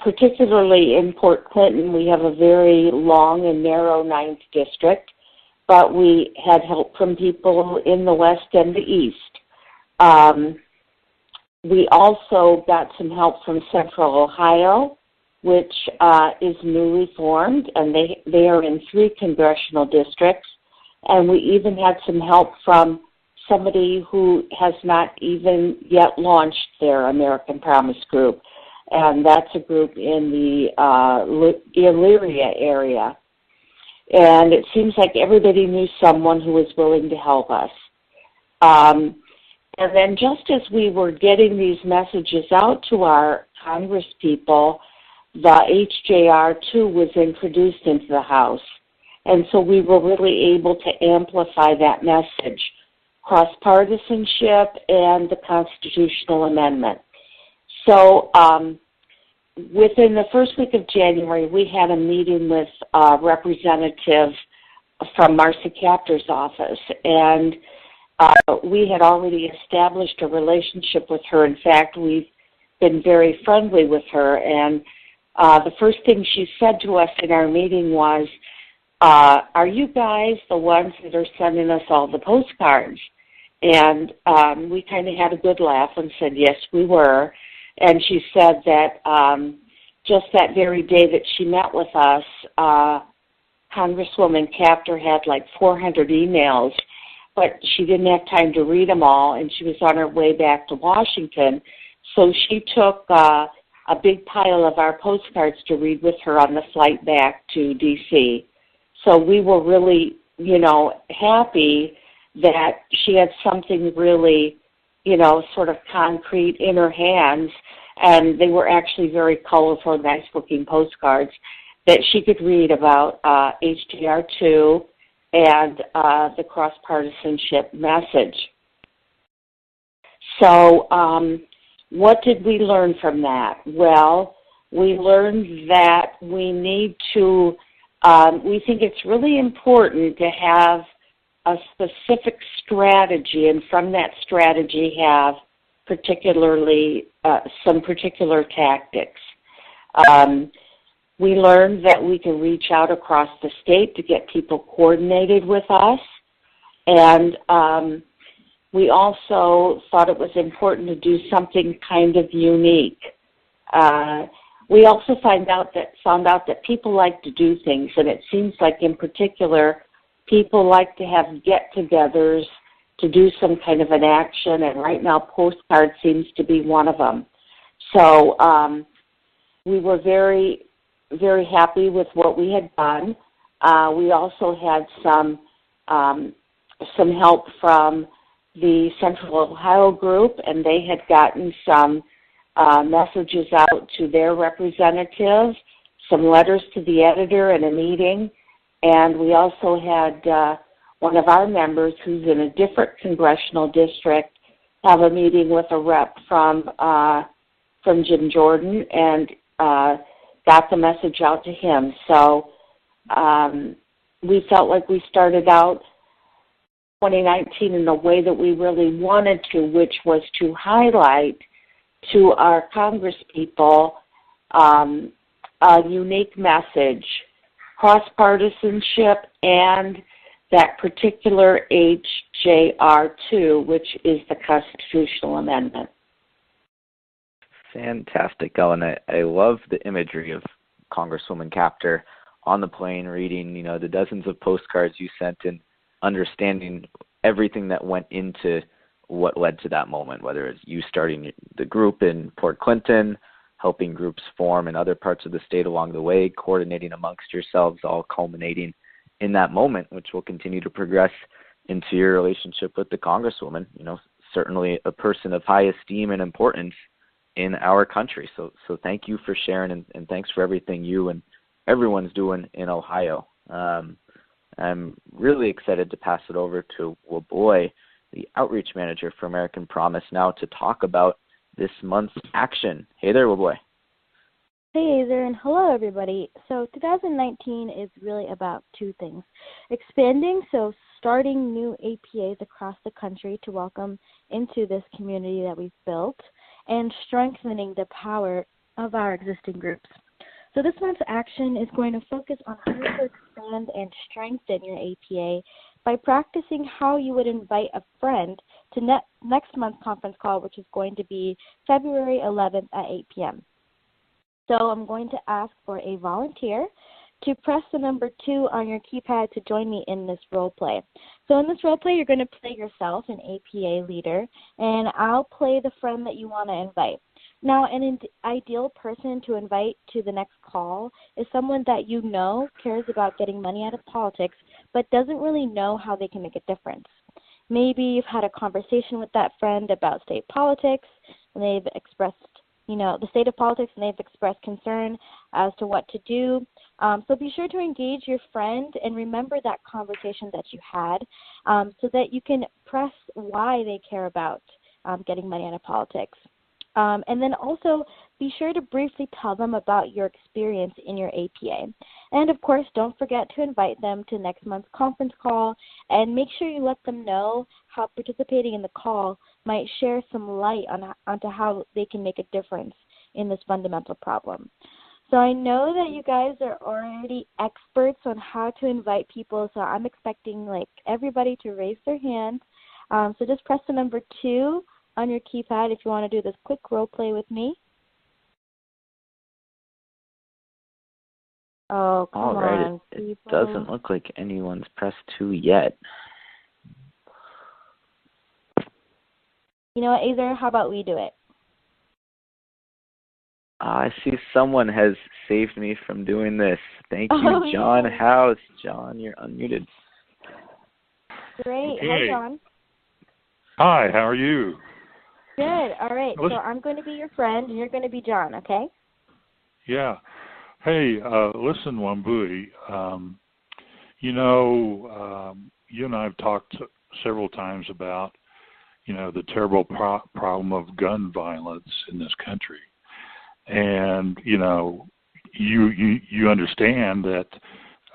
particularly in Port Clinton, we have a very long and narrow 9th district, but we had help from people in the west and the east. We also got some help from Central Ohio, which is newly formed, and they are in 3 congressional districts. And we even had some help from somebody who has not even yet launched their American Promise group, and that's a group in the Elyria area. And it seems like everybody knew someone who was willing to help us. And then just as we were getting these messages out to our Congress people, the HJR 2 was introduced into the House. And so we were really able to amplify that message: cross-partisanship and the constitutional amendment. So within the first week of January, we had a meeting with a representative from Marcy Kaptur's office, and we had already established a relationship with her. In fact, we've been very friendly with her, and the first thing she said to us in our meeting was, are you guys the ones that are sending us all the postcards? And we kind of had a good laugh and said, yes, we were. And she said that just that very day that she met with us, Congresswoman Kaptur had like 400 emails, but she didn't have time to read them all, and she was on her way back to Washington. So she took a big pile of our postcards to read with her on the flight back to D.C. So we were really, happy that she had something really, sort of concrete in her hands, and they were actually very colorful, nice-looking postcards that she could read about HDR 2 and the cross-partisanship message. So what did we learn from that? Well, we learned that we need to, we think it's really important to have a specific strategy, and from that strategy have particularly some particular tactics. We learned that we can reach out across the state to get people coordinated with us, and we also thought it was important to do something kind of unique. We also found out that people like to do things, and it seems like in particular people like to have get-togethers to do some kind of an action, and right now postcard seems to be one of them. So we were very, very happy with what we had done. We also had some help from the Central Ohio group, and they had gotten some messages out to their representatives, some letters to the editor and a meeting, and we also had one of our members who's in a different congressional district have a meeting with a rep from Jim Jordan and got the message out to him. So we felt like we started out 2019 in the way that we really wanted to, which was to highlight to our congresspeople a unique message, cross-partisanship, and that particular HJR2, which is the constitutional amendment. Fantastic, Ellen. I love the imagery of Congresswoman Capter on the plane reading, the dozens of postcards you sent and understanding everything that went into what led to that moment, whether it's you starting the group in Port Clinton, helping groups form in other parts of the state along the way, coordinating amongst yourselves, all culminating in that moment, which will continue to progress into your relationship with the Congresswoman, certainly a person of high esteem and importance in our country. So thank you for sharing, and thanks for everything you and everyone's doing in Ohio. I'm really excited to pass it over to Waboy, the outreach manager for American Promise, now to talk about this month's action. Hey there, Waboy. Hey, Azer, and hello, everybody. So 2019 is really about two things. Expanding, so starting new APAs across the country to welcome into this community that we've built, and strengthening the power of our existing groups. So this month's action is going to focus on how to expand and strengthen your APA by practicing how you would invite a friend to next month's conference call, which is going to be February 11th at 8 p.m. So I'm going to ask for a volunteer to press the number 2 on your keypad to join me in this role play. So in this role play, you're going to play yourself, an APA leader, and I'll play the friend that you want to invite. Now, an ideal person to invite to the next call is someone that you know cares about getting money out of politics, but doesn't really know how they can make a difference. Maybe you've had a conversation with that friend about state politics, and they've expressed the state of politics, and they've expressed concern as to what to do. So be sure to engage your friend and remember that conversation that you had so that you can press why they care about getting money out of politics. And then also be sure to briefly tell them about your experience in your APA. And of course, don't forget to invite them to next month's conference call, and make sure you let them know how participating in the call might share some light onto how they can make a difference in this fundamental problem. So I know that you guys are already experts on how to invite people, so I'm expecting everybody to raise their hand. So just press the number 2 on your keypad if you want to do this quick role play with me. Oh, come on, people. It doesn't look like anyone's pressed 2 yet. You know what, Azer? How about we do it? I see someone has saved me from doing this. Thank you, John House. John, you're unmuted. Great. Okay. Hi, John. Hi, how are you? Good. All right. So I'm going to be your friend, and you're going to be John, okay? Yeah. Hey, listen, Wambui, you and I have talked several times about, the terrible problem of gun violence in this country. And, you understand that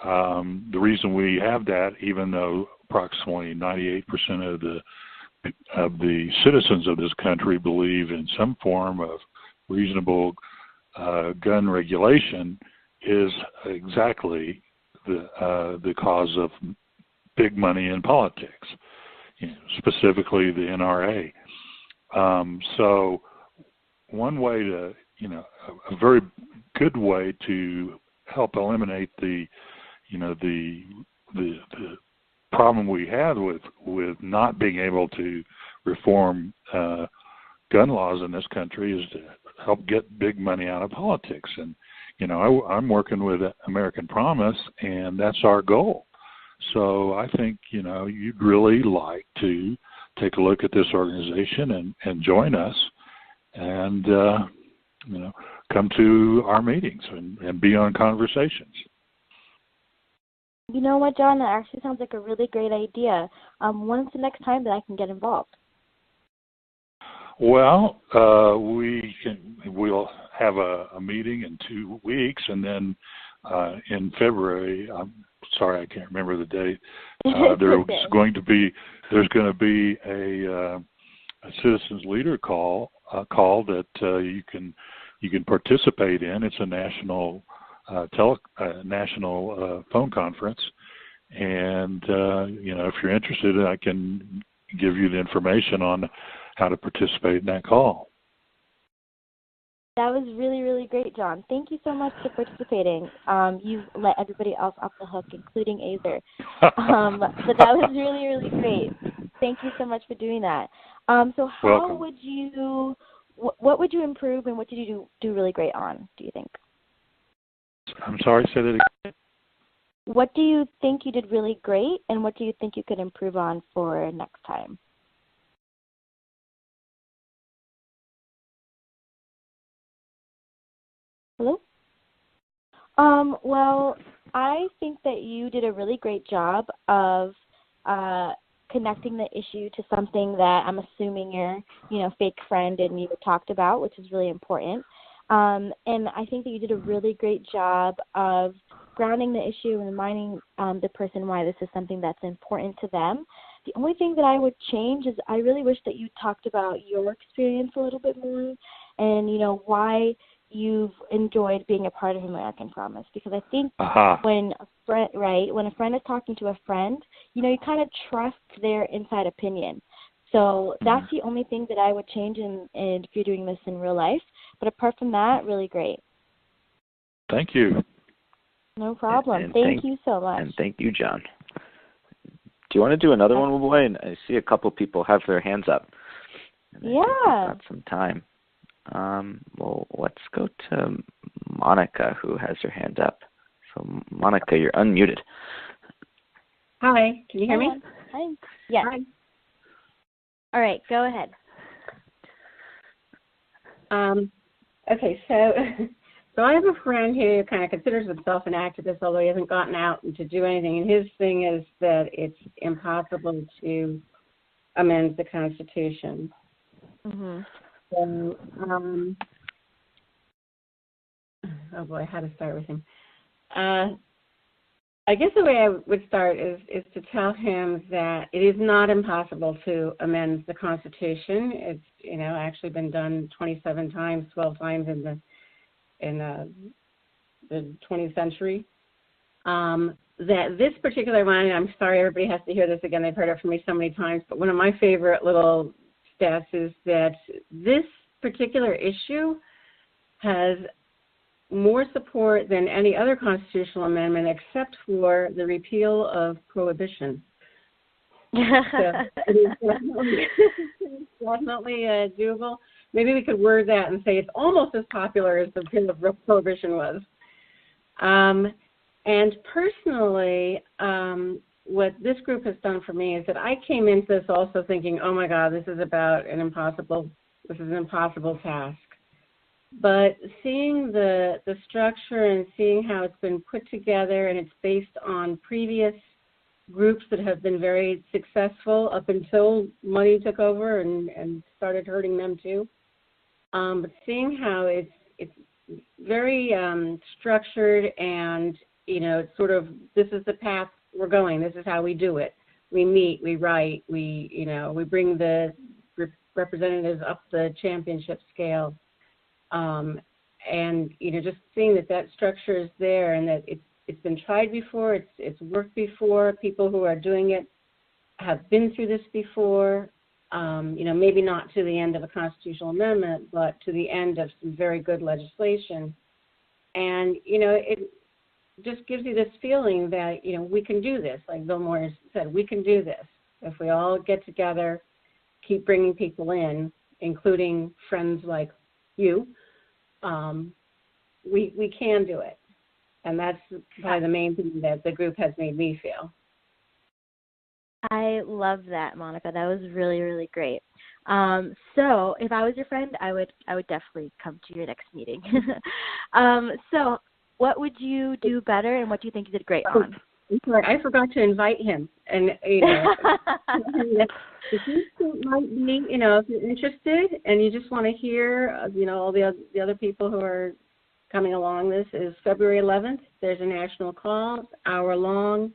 the reason we have that, even though approximately 98% of the citizens of this country believe in some form of reasonable gun regulation, is exactly the cause of big money in politics, specifically the NRA. So one way to, a very good way to help eliminate the problem we had with not being able to reform gun laws in this country is to help get big money out of politics. And, I'm working with American Promise, and that's our goal. So I think, you'd really like to take a look at this organization and join us and, come to our meetings and be on conversations. You know what, John? That actually sounds like a really great idea. When's the next time that I can get involved? Well, we'll have a meeting in 2 weeks, and then in February, I'm sorry, I can't remember the date. There's going to be a citizens leader call that you can participate in. It's a national national phone conference, and if you're interested, I can give you the information on how to participate in that call. That was really, really great, John. Thank you so much for participating. You've let everybody else off the hook, including Azer. But that was really, really great. Thank you so much for doing that. So how would you, what would you improve and what did you do really great on, do you think? I'm sorry, say that again. What do you think you did really great and what do you think you could improve on for next time? Hello? Well, I think that you did a really great job of connecting the issue to something that I'm assuming your, fake friend and you talked about, which is really important. And I think that you did a really great job of grounding the issue and reminding the person why this is something that's important to them. The only thing that I would change is I really wish that you talked about your experience a little bit more and, why you've enjoyed being a part of American Promise, because I think when a friend is talking to a friend, you kind of trust their inside opinion. So that's the only thing that I would change in if you're doing this in real life. But apart from that, really great. Thank you. No problem. Thank you so much. And thank you, John. Do you want to do another one, boy? And I see a couple people have their hands up. Yeah. We've got some time. Well, let's go to Monica, who has her hand up. So, Monica, you're unmuted. Hi, can you hear me? Hi. Yes. Hi. All right, go ahead. Okay, so I have a friend who kind of considers himself an activist, although he hasn't gotten out to do anything. And his thing is that it's impossible to amend the Constitution. Mm-hmm. So, oh boy, how to start with him? I guess the way I would start is to tell him that it is not impossible to amend the Constitution. It's actually been done 27 times, 12 times in the 20th century. That this particular one, I'm sorry everybody has to hear this again. They've heard it from me so many times, but one of my favorite little stats is that this particular issue has more support than any other constitutional amendment except for the repeal of prohibition. So it is definitely doable. Maybe we could word that and say it's almost as popular as the repeal of prohibition was. And personally, what this group has done for me is that I came into this also thinking, oh my God, this is an impossible task. But seeing the structure and seeing how it's been put together, and it's based on previous groups that have been very successful up until money took over and started hurting them too. But seeing how it's very structured, and it's sort of, this is the path we're going. This is how we do it. We meet, we write, we bring the representatives up the championship scale. And just seeing that structure is there and that it's been tried before, it's worked before. People who are doing it have been through this before. Maybe not to the end of a constitutional amendment, but to the end of some very good legislation. And it just gives you this feeling that we can do this. Like Bill Moore said, we can do this if we all get together, keep bringing people in, including friends like you. We can do it. And that's probably the main thing that the group has made me feel. I love that, Monica. That was really, really great. So if I was your friend, I would definitely come to your next meeting. So what would you do better, and what do you think you did great on? I forgot to invite him. And, if you might be, if you're interested and you just want to hear, all the other people who are coming along this is February 11th. There's a national call, hour long,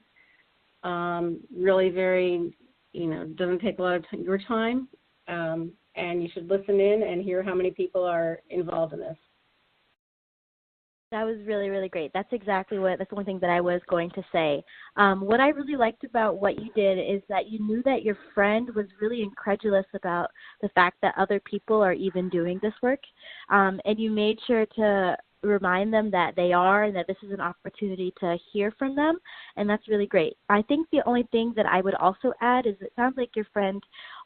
really very, doesn't take a lot of your time, and you should listen in and hear how many people are involved in this. That was really, really great. That's the only thing that I was going to say. What I really liked about what you did is that you knew that your friend was really incredulous about the fact that other people are even doing this work. And you made sure to remind them that they are and that this is an opportunity to hear from them. And that's really great. I think the only thing that I would also add is it sounds like your friend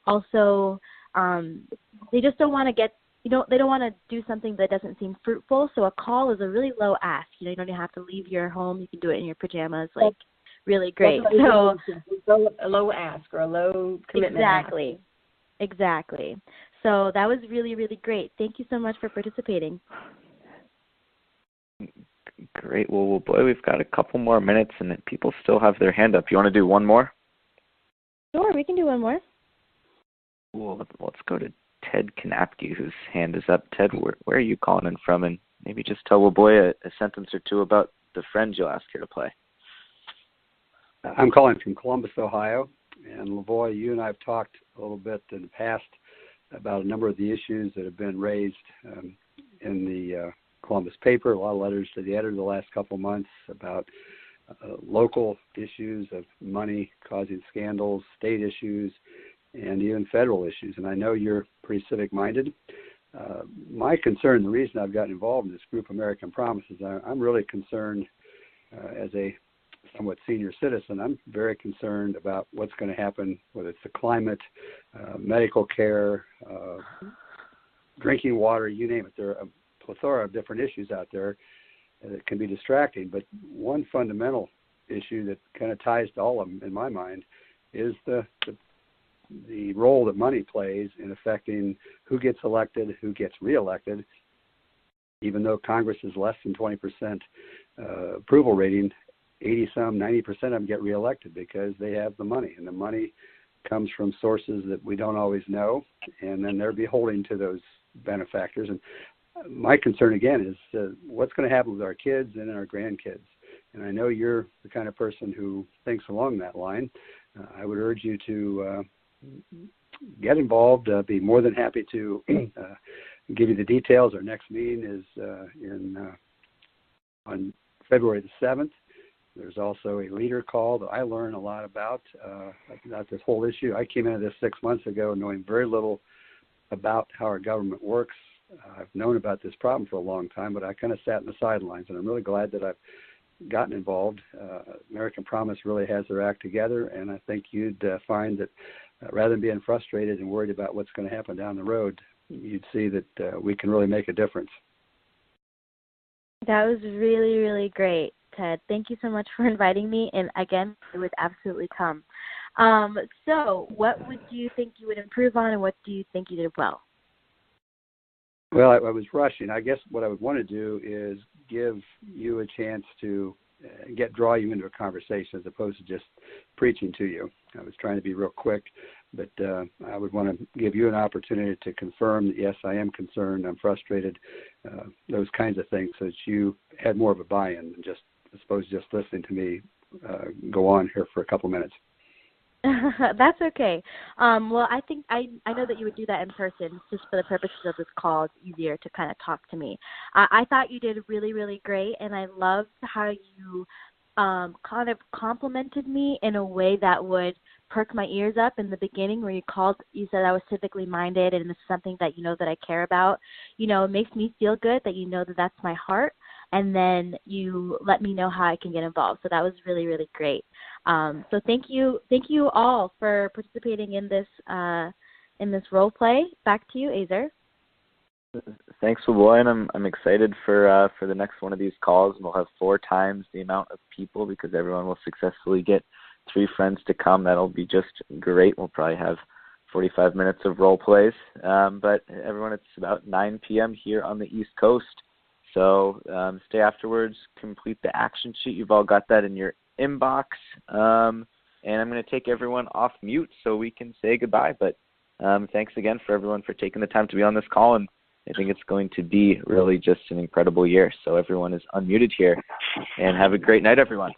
also, they just don't want to get they don't want to do something that doesn't seem fruitful. So a call is a really low ask. You don't have to leave your home. You can do it in your pajamas. Really great. So a low ask or a low commitment. Exactly. So that was really, really great. Thank you so much for participating. Great. Well, boy, we've got a couple more minutes, and people still have their hand up. You want to do one more? Sure, we can do one more. Well, let's go to Ted Knapke, whose hand is up. Ted, where are you calling in from? And maybe just tell LaVoya a sentence or two about the friend you'll ask her to play. I'm calling from Columbus, Ohio. And LaVoya, you and I have talked a little bit in the past about a number of the issues that have been raised in the Columbus paper, a lot of letters to the editor the last couple of months about local issues of money causing scandals, state issues, and even federal issues. And I know you're pretty civic-minded. My concern, the reason I've gotten involved in this group, American Promise, is I'm really concerned as a somewhat senior citizen. I'm very concerned about what's going to happen, whether it's the climate, medical care, drinking water, you name it. There are a plethora of different issues out there that can be distracting. But one fundamental issue that kind of ties to all of them, in my mind, is the role that money plays in affecting who gets elected, who gets reelected. Even though Congress is less than 20% approval rating, 90% of them get reelected because they have the money, and the money comes from sources that we don't always know, and then they're beholden to those benefactors. And my concern again is what's going to happen with our kids and our grandkids. And I know you're the kind of person who thinks along that line. I would urge you to get involved, be more than happy to give you the details. Our next meeting is on February the 7th. There's also a leader call that I learn a lot about this whole issue. I came into this 6 months ago knowing very little about how our government works. I've known about this problem for a long time, but I kind of sat in the sidelines, and I'm really glad that I've gotten involved. American Promise really has their act together, and I think you'd find that rather than being frustrated and worried about what's going to happen down the road, you'd see that we can really make a difference. That was really, really great, Ted. Thank you so much for inviting me, and again, I would absolutely come. So what would you think you would improve on, and what do you think you did well? Well, I was rushing. I guess what I would want to do is give you a chance to draw you into a conversation as opposed to just preaching to you. I was trying to be real quick, but I would want to give you an opportunity to confirm that, yes, I am concerned, I'm frustrated, those kinds of things, so that you had more of a buy-in than just, I suppose, just listening to me go on here for a couple minutes. That's okay. Well, I think I know that you would do that in person just for the purposes of this call. It's easier to kind of talk to me. I thought you did really, really great, and I loved how you kind of complimented me in a way that would perk my ears up in the beginning where you said I was civically minded and it's something that you know that I care about. You know, it makes me feel good that you know that that's my heart, and then you let me know how I can get involved. So that was really, really great. So thank you all for participating in this role play. Back to you, Azer. Thanks, LaVoya, and I'm excited for the next one of these calls. And we'll have 4 times the amount of people because everyone will successfully get 3 friends to come. That'll be just great. We'll probably have 45 minutes of role plays. But everyone, it's about 9 p.m. here on the East Coast. So stay afterwards, complete the action sheet. You've all got that in your inbox. And I'm going to take everyone off mute so we can say goodbye. But thanks again for everyone for taking the time to be on this call. And I think it's going to be really just an incredible year. So everyone is unmuted here, and have a great night, everyone.